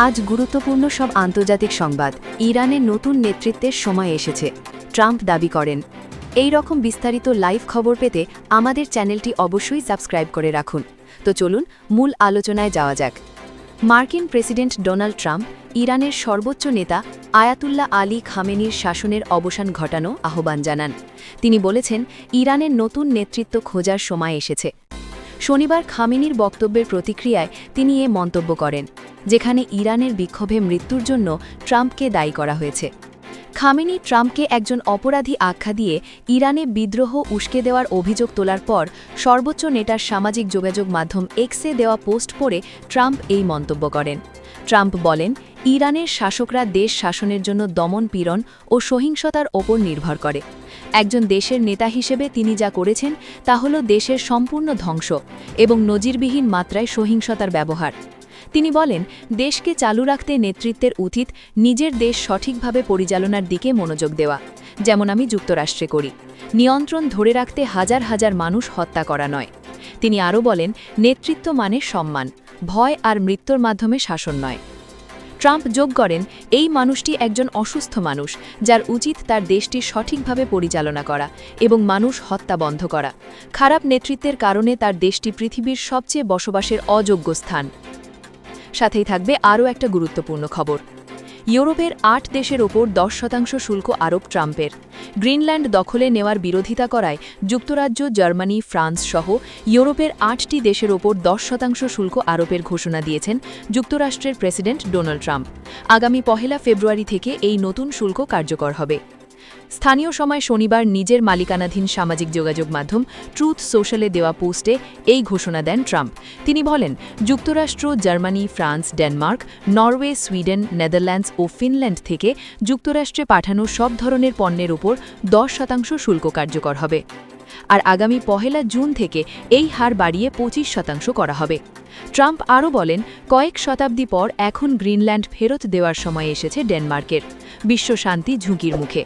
আজ গুরুত্বপূর্ণ সব আন্তর্জাতিক সংবাদ। ইরানের নতুন নেতৃত্বের সময় এসেছে, ট্রাম্প দাবি করেন। এই রকম বিস্তারিত লাইভ খবর পেতে আমাদের চ্যানেলটি অবশ্যই সাবস্ক্রাইব করে রাখুন। তো চলুন মূল আলোচনায় যাওয়া যাক। মার্কিন প্রেসিডেন্ট ডোনাল্ড ট্রাম্প ইরানের সর্বোচ্চ নেতা আয়াতুল্লাহ আলী খামেনির শাসনের অবসান ঘটানো আহ্বান জানান। তিনি বলেছেন, ইরানের নতুন নেতৃত্ব খোঁজার সময় এসেছে। শনিবার খামেনির বক্তব্যের প্রতিক্রিয়ায় তিনি এ মন্তব্য করেন, যেখানে ইরানের বিক্ষোভে মৃত্যুর জন্য ট্রাম্পকে দায়ী করা হয়েছে। খামেনি ট্রাম্পকে একজন অপরাধী আখ্যা দিয়ে ইরানে বিদ্রোহ উস্কে দেওয়ার অভিযোগ তোলার পর সর্বোচ্চ নেতার সামাজিক যোগাযোগ মাধ্যম এক্সে দেওয়া পোস্ট পড়ে ট্রাম্প এই মন্তব্য করেন। ট্রাম্প বলেন, ইরানের শাসকরা দেশ শাসনের জন্য দমন পীড়ন ও সহিংসতার ওপর নির্ভর করে। একজন দেশের নেতা হিসেবে তিনি যা করেছেন তা হল দেশের সম্পূর্ণ ধ্বংস এবং নজিরবিহীন মাত্রায় সহিংসতার ব্যবহার। তিনি বলেন, দেশকে চালু রাখতে নেতৃত্বের উচিত নিজের দেশ সঠিকভাবে পরিচালনার দিকে মনোযোগ দেওয়া, যেমন আমি যুক্তরাষ্ট্রে করি। নিয়ন্ত্রণ ধরে রাখতে হাজার হাজার মানুষ হত্যা করা নয়। তিনি আরও বলেন, নেতৃত্ব মানে সম্মান, ভয় আর মৃত্যুর মাধ্যমে শাসন নয়। ট্রাম্প যোগ করেন, এই মানুষটি একজন অসুস্থ মানুষ, যার উচিত তার দেশটি সঠিকভাবে পরিচালনা করা এবং মানুষ হত্যা বন্ধ করা। খারাপ নেতৃত্বের কারণে তার দেশটি পৃথিবীর সবচেয়ে বসবাসের অযোগ্য স্থান। সাথেই থাকবে আরও একটা গুরুত্বপূর্ণ খবর। ইউরোপের ৮ দেশের ওপর 10% শুল্ক আরোপ ট্রাম্পের। গ্রিনল্যান্ড দখলে নেওয়ার বিরোধিতা করায় যুক্তরাজ্য, জার্মানি, ফ্রান্স সহ ইউরোপের ৮টি দেশের ওপর 10% শুল্ক আরোপের ঘোষণা দিয়েছেন যুক্তরাষ্ট্রের প্রেসিডেন্ট ডোনাল্ড ট্রাম্প। আগামী 1 ফেব্রুয়ারি থেকে এই নতুন শুল্ক কার্যকর হবে। স্থানীয় সময় শনিবার নিজের মালিকানাধীন সামাজিক যোগাযোগ মাধ্যম ট্রুথ সোশ্যালে দেওয়া পোস্টে এই ঘোষণা দেন ট্রাম্প। তিনি বলেন, যুক্তরাষ্ট্র, Germany, France, Denmark, Norway, Sweden, Netherlands ও ফিনল্যান্ড থেকে যুক্তরাষ্ট্রে পাঠানো সব ধরনের পণ্যের উপর 10% শুল্ক কার্যকর হবে। আর আগামী 1 জুন থেকে এই হার বাড়িয়ে 25% করা হবে। ট্রাম্প আরও বলেন, কয়েক শতাব্দী পর এখন গ্রিনল্যান্ড ফেরত দেওয়ার সময় এসেছে ডেনমার্কের। বিশ্ব শান্তি ঝুঁকির মুখে।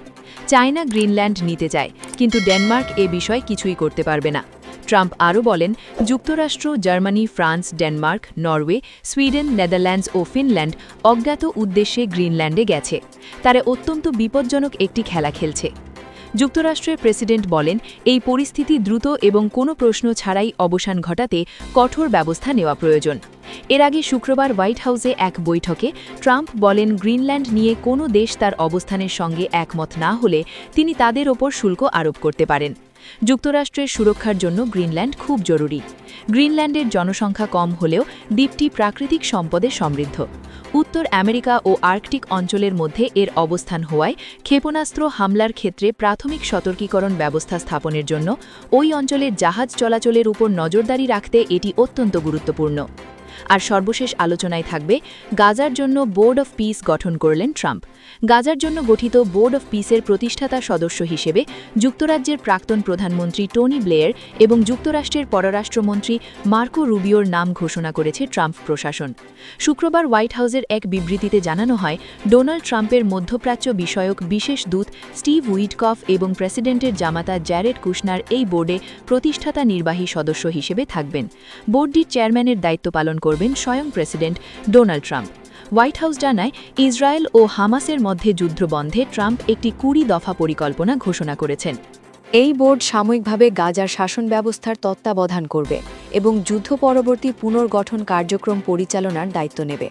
চায়না গ্রিনল্যান্ড নিতে চায়, কিন্তু ডেনমার্ক এ বিষয়ে কিছুই করতে পারবে না। ট্রাম্প আরও বলেন, যুক্তরাষ্ট্র, Germany, France, Denmark, Norway, Sweden, Netherlands ও ফিনল্যান্ড অজ্ঞাত উদ্দেশ্যে গ্রিনল্যান্ডে গেছে। তারা অত্যন্ত বিপজ্জনক একটি খেলা খেলছে। যুক্তরাষ্ট্রের প্রেসিডেন্ট বলেন, এই পরিস্থিতি দ্রুত এবং কোনো প্রশ্ন ছাড়াই অবসান ঘটাতে কঠোর ব্যবস্থা নেওয়া প্রয়োজন। এর আগে শুক্রবার হোয়াইট হাউসে এক বৈঠকে ট্রাম্প বলেন, গ্রিনল্যান্ড নিয়ে কোনো দেশ তার অবস্থানের সঙ্গে একমত না হলে তিনি তাদের ওপর শুল্ক আরোপ করতে পারেন। যুক্তরাষ্ট্রের সুরক্ষার জন্য গ্রিনল্যান্ড খুব জরুরি। গ্রিনল্যান্ডের জনসংখ্যা কম হলেও দ্বীপটি প্রাকৃতিক সম্পদে সমৃদ্ধ। উত্তর আমেরিকা ও আর্কটিক অঞ্চলের মধ্যে এর অবস্থান হওয়ায় ক্ষেপণাস্ত্র হামলার ক্ষেত্রে প্রাথমিক সতর্কীকরণ ব্যবস্থা স্থাপনের জন্য ওই অঞ্চলের জাহাজ চলাচলের উপর নজরদারি রাখতে এটি অত্যন্ত গুরুত্বপূর্ণ। আর সর্বশেষ আলোচনায় থাকবে, গাজার জন্য বোর্ড অফ পিস গঠন করলেন ট্রাম্প। গাজার জন্য গঠিত বোর্ড অফ পিসের প্রতিষ্ঠাতা সদস্য হিসেবে যুক্তরাজ্যের প্রাক্তন প্রধানমন্ত্রী টনি ব্লেয়ার এবং যুক্তরাষ্ট্রের পররাষ্ট্রমন্ত্রী মার্কো রুবিওর নাম ঘোষণা করেছে ট্রাম্প প্রশাসন। শুক্রবার হোয়াইট হাউসের এক বিবৃতিতে জানানো হয়, ডোনাল্ড ট্রাম্পের মধ্যপ্রাচ্য বিষয়ক বিশেষ দূত স্টিভ উইটকফ এবং প্রেসিডেন্টের জামাতা জ্যারেড কুশনার এই বোর্ডে প্রতিষ্ঠাতা নির্বাহী সদস্য হিসেবে থাকবেন। বোর্ডটির চেয়ারম্যানের দায়িত্ব পালন করবেন স্বয়ং president Donald Trump. White house জানায়, ইসরায়েল ও হামাসের মধ্যে যুদ্ধ বন্ধে ট্রাম্প একটি 20 দফা পরিকল্পনা ঘোষণা করেছেন। এই বোর্ড সাময়িকভাবে গাজার শাসন ব্যবস্থার তত্ত্বাবধান করবে এবং যুদ্ধ পরবর্তী পুনর্গঠন কার্যক্রম পরিচালনার দায়িত্ব নেবে।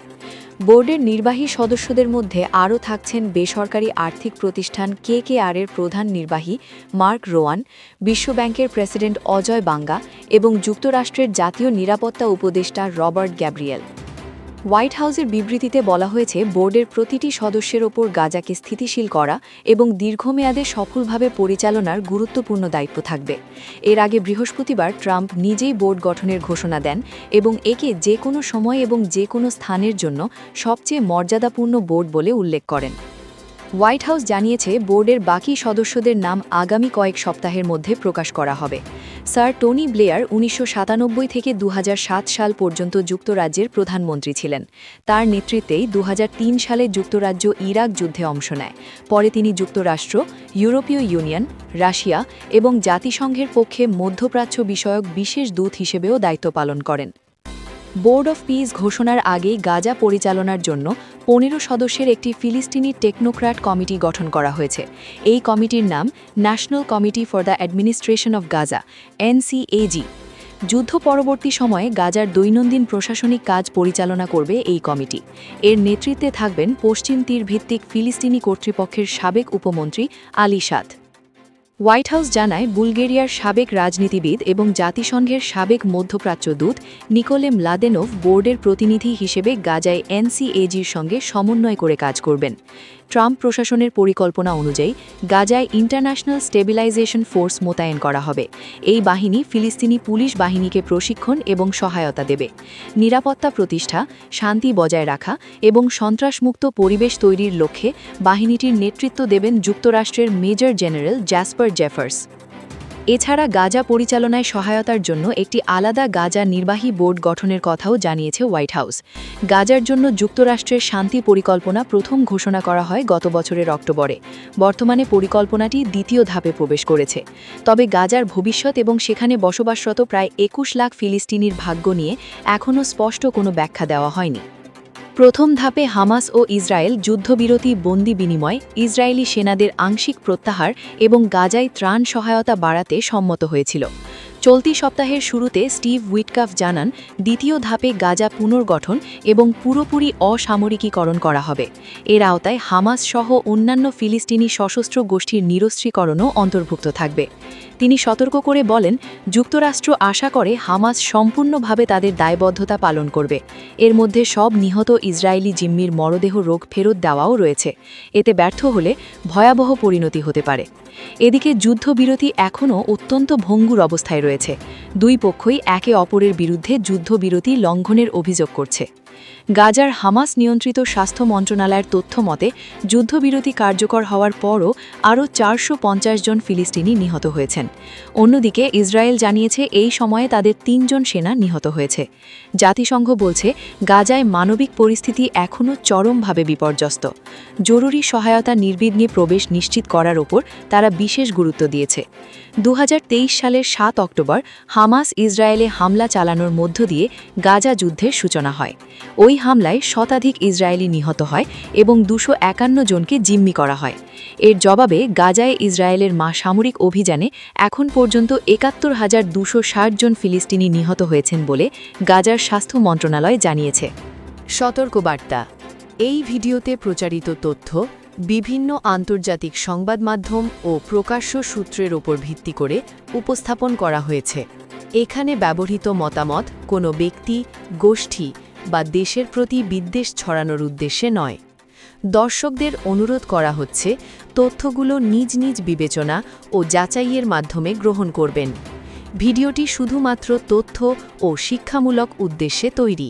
বোর্ডের নির্বাহী সদস্যদের মধ্যে আরও থাকছেন বেসরকারি আর্থিক প্রতিষ্ঠান KKR-এর প্রধান নির্বাহী মার্ক রোয়ান, বিশ্বব্যাংকের প্রেসিডেন্ট অজয় বাঙ্গা এবং যুক্তরাষ্ট্রের জাতীয় নিরাপত্তা উপদেষ্টা রবার্ট গ্যাব্রিয়েল। হোয়াইট হাউসের বিবৃতিতে বলা হয়েছে, বোর্ডের প্রতিটি সদস্যের ওপর গাজাকে স্থিতিশীল করা এবং দীর্ঘমেয়াদে সফলভাবে পরিচালনার গুরুত্বপূর্ণ দায়িত্ব থাকবে। এর আগে বৃহস্পতিবার ট্রাম্প নিজেই বোর্ড গঠনের ঘোষণা দেন এবং একে যে কোনো সময় এবং যে কোনো স্থানের জন্য সবচেয়ে মর্যাদাপূর্ণ বোর্ড বলে উল্লেখ করেন। হোয়াইট হাউস জানিয়েছে, বোর্ডের বাকি সদস্যদের নাম আগামী কয়েক সপ্তাহের মধ্যে প্রকাশ করা হবে। স্যার টনি ব্লেয়ার 1997 থেকে 2007 সাল পর্যন্ত যুক্তরাজ্যের প্রধানমন্ত্রী ছিলেন। তার নেতৃত্বেই 2003 সালে যুক্তরাজ্য ইরাক যুদ্ধে অংশ নেয়। পরে তিনি যুক্তরাষ্ট্র, ইউরোপীয় ইউনিয়ন, রাশিয়া এবং জাতিসংঘের পক্ষে মধ্যপ্রাচ্য বিষয়ক বিশেষ দূত হিসেবেও দায়িত্ব পালন করেন। বোর্ড অফ পিস ঘোষণার আগেই গাজা পরিচালনার জন্য 15 সদস্যের একটি ফিলিস্তিনি টেকনোক্র্যাট কমিটি গঠন করা হয়েছে। এই কমিটির নাম national committee for the administration of Gaza, NCAG. যুদ্ধ পরবর্তী সময়ে গাজার দৈনন্দিন প্রশাসনিক কাজ পরিচালনা করবে এই কমিটি। এর নেতৃত্বে থাকবেন পশ্চিম তীর ভিত্তিক ফিলিস্তিনি কর্তৃপক্ষের সাবেক উপমন্ত্রী আলী সাদ। হোয়াইট হাউস জানায়, বুলগেরিয়ার সাবেক রাজনীতিবিদ এবং জাতিসংঘের সাবেক মধ্যপ্রাচ্য দূত নিকোলে ম্লাদেনোভ বোর্ডের প্রতিনিধি হিসেবে গাজায় এনসিএজির সঙ্গে সমন্বয় করে কাজ করবেন। ট্রাম্প প্রশাসনের পরিকল্পনা অনুযায়ী গাজায় ইন্টারন্যাশনাল স্টেবিলাইজেশন ফোর্স মোতায়েন করা হবে। এই বাহিনী ফিলিস্তিনি পুলিশ বাহিনীকে প্রশিক্ষণ এবং সহায়তা দেবে। নিরাপত্তা প্রতিষ্ঠা, শান্তি বজায় রাখা এবং সন্ত্রাসমুক্ত পরিবেশ তৈরির লক্ষ্যে বাহিনীটির নেতৃত্ব দেবেন যুক্তরাষ্ট্রের মেজর জেনারেল জ্যাসপার জেফার্স। এছাড়া গাজা পরিচালনায় সহায়তার জন্য একটি আলাদা গাজা নির্বাহী বোর্ড গঠনের কথাও জানিয়েছে হোয়াইট হাউস। গাজার জন্য যুক্তরাষ্ট্রের শান্তি পরিকল্পনা প্রথম ঘোষণা করা হয় গত বছরের অক্টোবরে। বর্তমানে পরিকল্পনাটি দ্বিতীয় ধাপে প্রবেশ করেছে। তবে গাজার ভবিষ্যৎ এবং সেখানে বসবাসরত প্রায় 21 লাখ ফিলিস্তিনির ভাগ্য নিয়ে এখনও স্পষ্ট কোনো ব্যাখ্যা দেওয়া হয়নি। প্রথম ধাপে হামাস ও ইসরায়েল যুদ্ধবিরতি বন্দি বিনিময়, ইসরায়েলি সেনাদের আংশিক প্রত্যাহার এবং গাজায় ত্রাণ সহায়তা বাড়াতে সম্মত হয়েছিল। চলতি সপ্তাহের শুরুতে স্টিভ উইটকাফ জানান, দ্বিতীয় ধাপে গাজা পুনর্গঠন এবং পুরোপুরি অসামরিকীকরণ করা হবে। এর আওতায় হামাস সহ অন্যান্য ফিলিস্তিনি সশস্ত্র গোষ্ঠীর নিরস্ত্রীকরণও অন্তর্ভুক্ত থাকবে। তিনি সতর্ক করে বলেন, যুক্তরাষ্ট্র আশা করে হামাস সম্পূর্ণভাবে তাদের দায়বদ্ধতা পালন করবে। এর মধ্যে সব নিহত ইসরায়েলি জিম্মির মরদেহ রোগ ফেরত দেওয়াও রয়েছে। এতে ব্যর্থ হলে ভয়াবহ পরিণতি হতে পারে। এদিকে যুদ্ধবিরতি এখনও অত্যন্ত ভঙ্গুর অবস্থায় রয়েছে। দুই পক্ষই একে অপরের বিরুদ্ধে যুদ্ধবিরতি লঙ্ঘনের অভিযোগ করছে। গাজার হামাস নিয়ন্ত্রিত স্বাস্থ্য মন্ত্রণালয়ের তথ্য মতে, যুদ্ধবিরতি কার্যকর হওয়ার পরও আরও 450 জন ফিলিস্তিনি নিহত হয়েছেন। অন্যদিকে ইসরায়েল জানিয়েছে, এই সময়ে তাদের 3 জন সেনা নিহত হয়েছে। জাতিসংঘ বলছে, গাজায় মানবিক পরিস্থিতি এখনও চরমভাবে বিপর্যস্ত। জরুরি সহায়তা নির্বিঘ্নে প্রবেশ নিশ্চিত করার ওপর তারা বিশেষ গুরুত্ব দিয়েছে। 2023 সালের 7 অক্টোবর হামাস ইসরায়েলে হামলা চালানোর মধ্য দিয়ে গাজা যুদ্ধের সূচনা হয়। ওই হামলায় শতাধিক ইসরায়েলি নিহত হয় এবং 251 জনকে জিম্মি করা হয়। এর জবাবে গাজায় ইসরায়েলের সামরিক অভিযানে এখন পর্যন্ত ৭১,২৬০ জন ফিলিস্তিনি নিহত হয়েছেন বলে গাজার স্বাস্থ্য মন্ত্রণালয় জানিয়েছে। সতর্কবার্তা: এই ভিডিওতে প্রচারিত তথ্য বিভিন্ন আন্তর্জাতিক সংবাদ মাধ্যম ও প্রকাশ্য সূত্রের ওপর ভিত্তি করে উপস্থাপন করা হয়েছে। এখানে ব্যবহৃত মতামত কোনো ব্যক্তি, গোষ্ঠী বা দেশের প্রতি বিদ্বেষ ছড়ানোর উদ্দেশ্যে নয়। দর্শকদের অনুরোধ করা হচ্ছে, তথ্যগুলো নিজ নিজ বিবেচনা ও যাচাইয়ের মাধ্যমে গ্রহণ করবেন। ভিডিওটি শুধুমাত্র তথ্য ও শিক্ষামূলক উদ্দেশ্যে তৈরি।